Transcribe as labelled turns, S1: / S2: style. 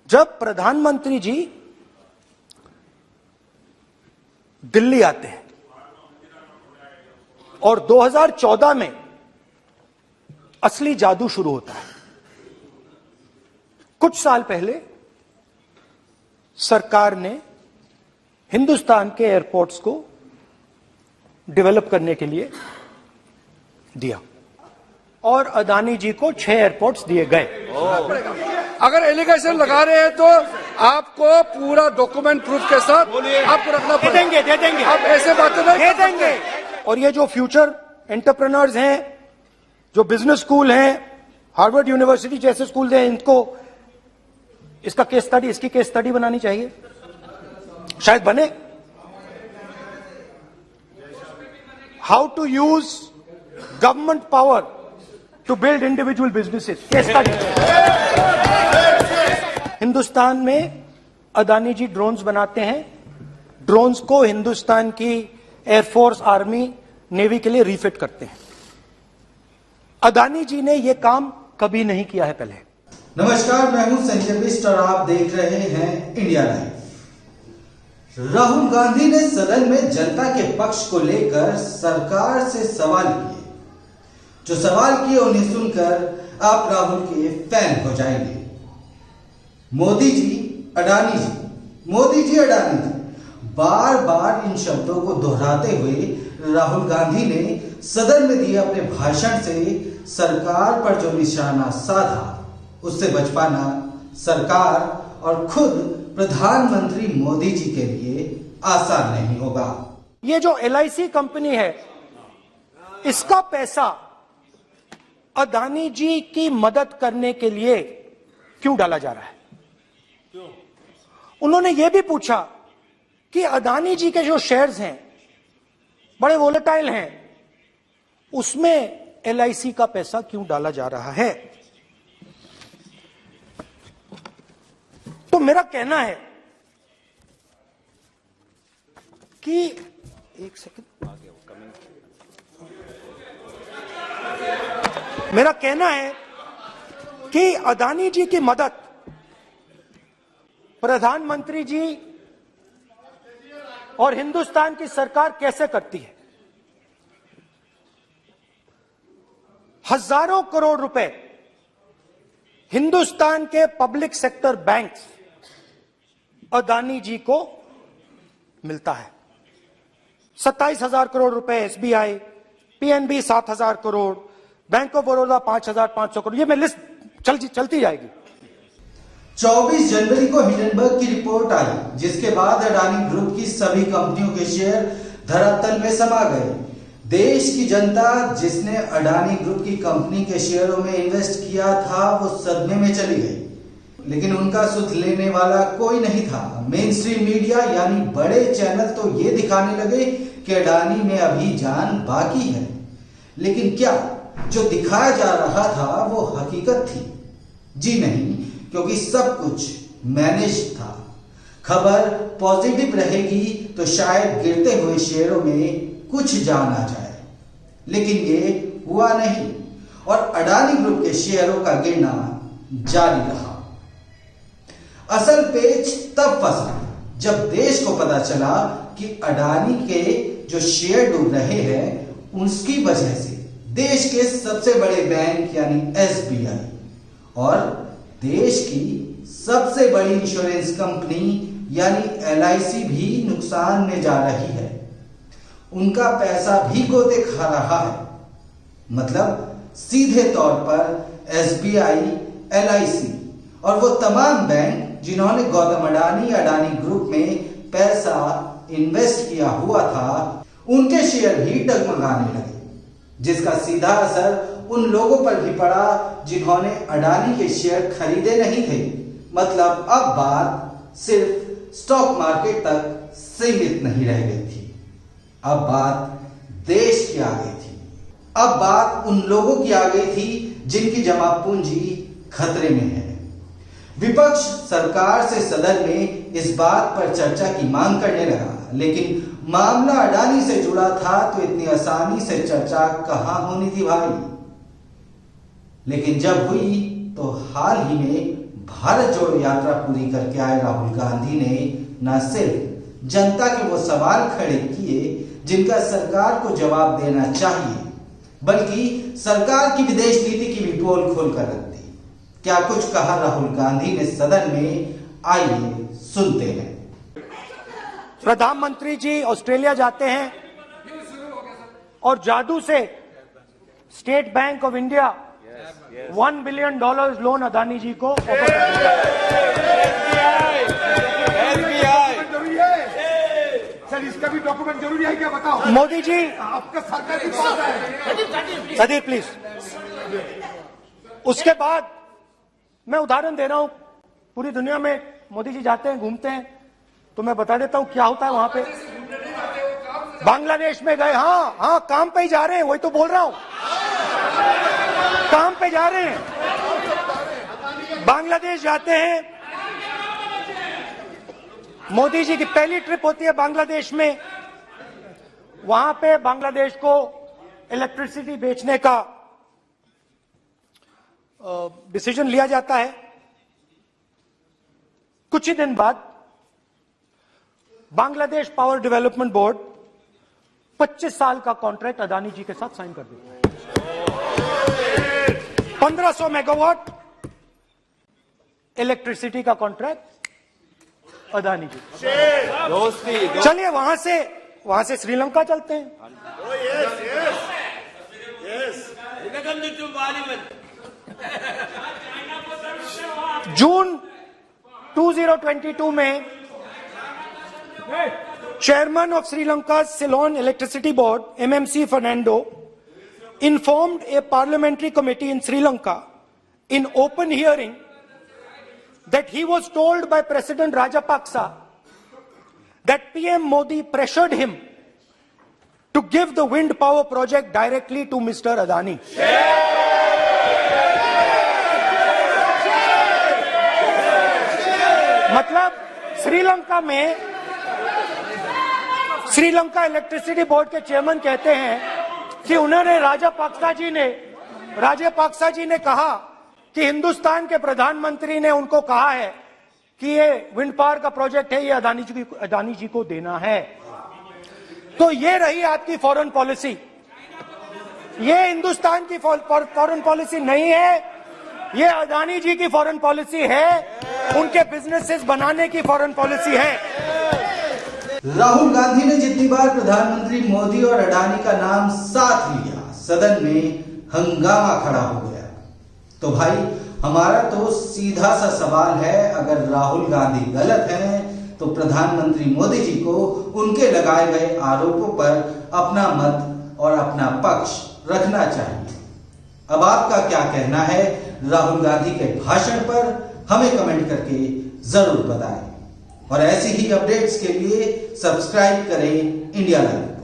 S1: जब प्रधानमंत्री जी दिल्ली आते हैं और 2014 में असली जादू शुरू होता है। कुछ साल पहले सरकार ने हिंदुस्तान के एयरपोर्ट्स को डेवलप करने के लिए दिया और अदानी जी को 6 एयरपोर्ट्स दिए गए।
S2: अगर एलिगेशन लगा रहे हैं तो आपको पूरा डॉक्यूमेंट प्रूफ के साथ आपको रखना पड़ेगा।
S1: दे देंगे
S2: आप ऐसे बातें नहीं
S1: दे देंगे। और ये जो फ्यूचर एंटरप्रेन्योर्स हैं, जो बिजनेस स्कूल हैं, हार्वर्ड यूनिवर्सिटी जैसे स्कूल हैं, इनको इसका केस स्टडी, इसकी केस स्टडी बनानी चाहिए, शायद बने। How to use government power to build individual businesses, case study. Hindustan में अदानी जी ड्रोन्स बनाते हैं। ड्रोन्स को हिंदुस्तान की एयरफोर्स, आर्मी, नेवी के लिए रिफिट करते हैं। अदानी जी ने यह काम कभी नहीं किया है पहले।
S3: नमस्कार, मैं हूं संजय बिष्ट और आप देख रहे हैं इंडिया लाइव। राहुल गांधी ने सदन में जनता के पक्ष को लेकर सरकार से सवाल किए। जो सवाल किए उन्हें सुनकर आप राहुल के फैन हो जाएंगे। मोदी जी, अडानी जी, मोदी जी, अडानी जी, बार बार इन शब्दों को दोहराते हुए राहुल गांधी ने सदन में दिए अपने भाषण से सरकार पर जो निशाना साधा, उससे बच पाना सरकार और खुद प्रधानमंत्री मोदी जी के लिए आसान नहीं होगा।
S1: ये जो LIC कंपनी है, इसका पैसा अदानी जी की मदद करने के लिए क्यों डाला जा रहा है? उन्होंने यह भी पूछा कि अदानी जी के जो शेयर्स हैं बड़े वोलेटाइल हैं, उसमें LIC का पैसा क्यों डाला जा रहा है? तो मेरा कहना है कि एक सेकंड, मेरा कहना है कि अदानी जी की मदद प्रधानमंत्री जी और हिंदुस्तान की सरकार कैसे करती है? हजारों करोड़ रुपए हिंदुस्तान के public sector banks Adani ji को मिलता है। 27,000 करोड़ रुपए SBI, PNB 7,000 crore, bank of Baroda 5,500 crore, ये मैं लिस्ट चलती जाएगी।
S3: 24 जनवरी को हिंडनबर्ग की रिपोर्ट आई, जिसके बाद अडानी ग्रुप की सभी कंपनियों के शेयर धरातल में समा गए। देश की जनता जिसने अडानी ग्रुप की कंपनी के शेयरों में इन्वेस्ट किया था, वो सदमे में चली गई, लेकिन उनका सुध लेने वाला कोई नहीं था। मेन स्ट्रीम मीडिया यानी बड़े चैनल तो ये दिखाने लगे कि अडानी में अभी जान बाकी है, लेकिन क्या जो दिखाया जा रहा था वो हकीकत थी? जी नहीं, क्योंकि सब कुछ मैनेज था। खबर पॉजिटिव रहेगी तो शायद गिरते हुए शेयरों में कुछ जान आ जाए, लेकिन ये हुआ नहीं और अडानी ग्रुप के शेयरों का गिरना जारी रहा। असल पेच तब फंसा जब देश को पता चला कि अडानी के जो शेयर डूब रहे हैं, उसकी वजह से देश के सबसे बड़े बैंक यानी SBI और देश की सबसे बड़ी इंश्योरेंस कंपनी यानी LIC भी नुकसान में जा रही है। उनका पैसा भी गोते खा रहा है। मतलब सीधे तौर पर SBI, LIC और वो तमाम बैंक जिन्होंने गौतम अडानी ग्रुप में पैसा इन्वेस्ट किया हुआ था, उनके शेयर भी डगमगाने लगे, जिसका सीधा असर उन लोगों पर भी पड़ा जिन्होंने अडानी के शेयर खरीदे नहीं थे। मतलब अब बात सिर्फ स्टॉक मार्केट तक सीमित नहीं रह गई थी, अब बात देश की आ गई थी। अब बात उन लोगों की आ गई थी जिनकी जमा पूंजी खतरे में है। विपक्ष सरकार से सदन में इस बात पर चर्चा की मांग करने लगा, लेकिन मामला अडानी से जुड़ा था तो इतनी आसानी से चर्चा कहां होनी थी भाई। लेकिन जब हुई तो हाल ही में भारत जोड़ो यात्रा पूरी करके आए राहुल गांधी ने न सिर्फ जनता के वो सवाल खड़े किए जिनका सरकार को जवाब देना चाहिए, बल्कि सरकार की विदेश नीति की भी पोल खोल कर रख दी। क्या कुछ कहा राहुल गांधी ने सदन में, आइए सुनते हैं।
S1: प्रधानमंत्री जी ऑस्ट्रेलिया जाते हैं और जादू से State Bank of India $1 billion loan Adani ji को ऑफर कर देता है।
S2: सर इसका भी डॉक्यूमेंट जरूरी है क्या, बताओ।
S1: मोदी जी
S2: आपका सरकार की पास है।
S1: Sadyr please. उसके बाद मैं उदाहरण दे रहा हूं, पूरी दुनिया में मोदी जी जाते हैं, घूमते हैं, तो मैं बता देता हूं क्या होता है वहां पे। बांग्लादेश में गए, हाँ काम पे ही जा रहे हैं, वही तो बोल रहा हूं, काम पे जा रहे हैं। बांग्लादेश जाते हैं, मोदी जी की पहली ट्रिप होती है बांग्लादेश में। वहां पे बांग्लादेश को इलेक्ट्रिसिटी बेचने का डिसीजन लिया जाता है। कुछ ही दिन बाद बांग्लादेश पावर डेवलपमेंट बोर्ड 25 साल का कॉन्ट्रैक्ट अदानी जी के साथ साइन कर देता है। 1500 मेगावाट इलेक्ट्रिसिटी का कॉन्ट्रैक्ट अदानी जी। चलिए वहां से श्रीलंका चलते हैं। जून 2022 में Chairman of Sri Lanka's Ceylon Electricity Board, MMC Fernando, informed a parliamentary committee in Sri Lanka in open hearing that he was told by President Rajapaksa that PM Modi pressured him to give the wind power project directly to Mr. Adani. मतलब Sri Lanka electricity board के chairman कहते हैं कि उन्होंने राजापाक्सा जी ने कहा कि हिंदुस्तान के प्रधानमंत्री ने उनको कहा है कि ये विंड पावर का प्रोजेक्ट है, ये अदानी जी को देना है। तो ये रही आपकी फॉरेन पॉलिसी। ये हिंदुस्तान की फॉरेन पॉलिसी नहीं है, ये अदानी जी की फॉरेन पॉलिसी है, उनके बिजनेसेस बनाने की फॉरेन पॉलिसी है।
S3: राहुल गांधी ने जितनी बार प्रधानमंत्री मोदी और अडानी का नाम साथ लिया, सदन में हंगामा खड़ा हो गया। तो भाई हमारा तो सीधा सा सवाल है, अगर राहुल गांधी गलत हैं तो प्रधानमंत्री मोदी जी को उनके लगाए गए आरोपों पर अपना मत और अपना पक्ष रखना चाहिए। अब आपका क्या कहना है राहुल गांधी के भाषण पर, हमें कमेंट करके जरूर बताएं। और ऐसी ही अपडेट्स के लिए सब्सक्राइब करें इंडिया लाइव।